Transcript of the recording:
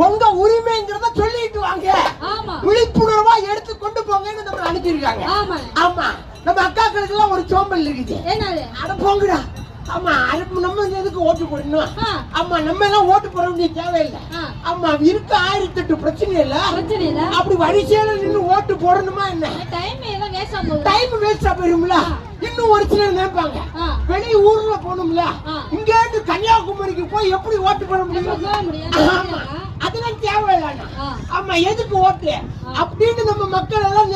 உங்க உரிமைங்கிறத சொல்லிட்டு வாங்க, விழிப்புணர்வா எடுத்து கொண்டு போங்கன்னு நம்ம அனுப்பியிருக்காங்க. ஆமா, நம்ம அக்காக்களுக்கு எல்லாம் ஒரு சோம்பல் இருக்குது. அட போங்கடா. ஆமா, நம்ம எதுக்கு ஓட்டு போடணும்? ஆமா, நம்ம எல்லாம் ஓட்டு போட வேண்டிய தேவையில்லை. ஆமா, இருக்கு 1008 பிரச்சனை இல்ல. அப்படி வரிசையில நின்று ஓட்டு போடணுமா என்ன? டைம் வேஸ்டா போயிரும்ல. இன்னும் ஒரு சிலர் நினைப்பாங்க, வெளி ஊர்ல போகணும்ல, இங்க இருந்து கன்னியாகுமரிக்கு போய் எப்படி ஓட்டு போட முடியும்? ஆமா, அதெல்லாம் தேவையில்லை. ஆமா, எதுக்கு ஓட்டு அப்படின்னு நம்ம மக்கள் எல்லாம்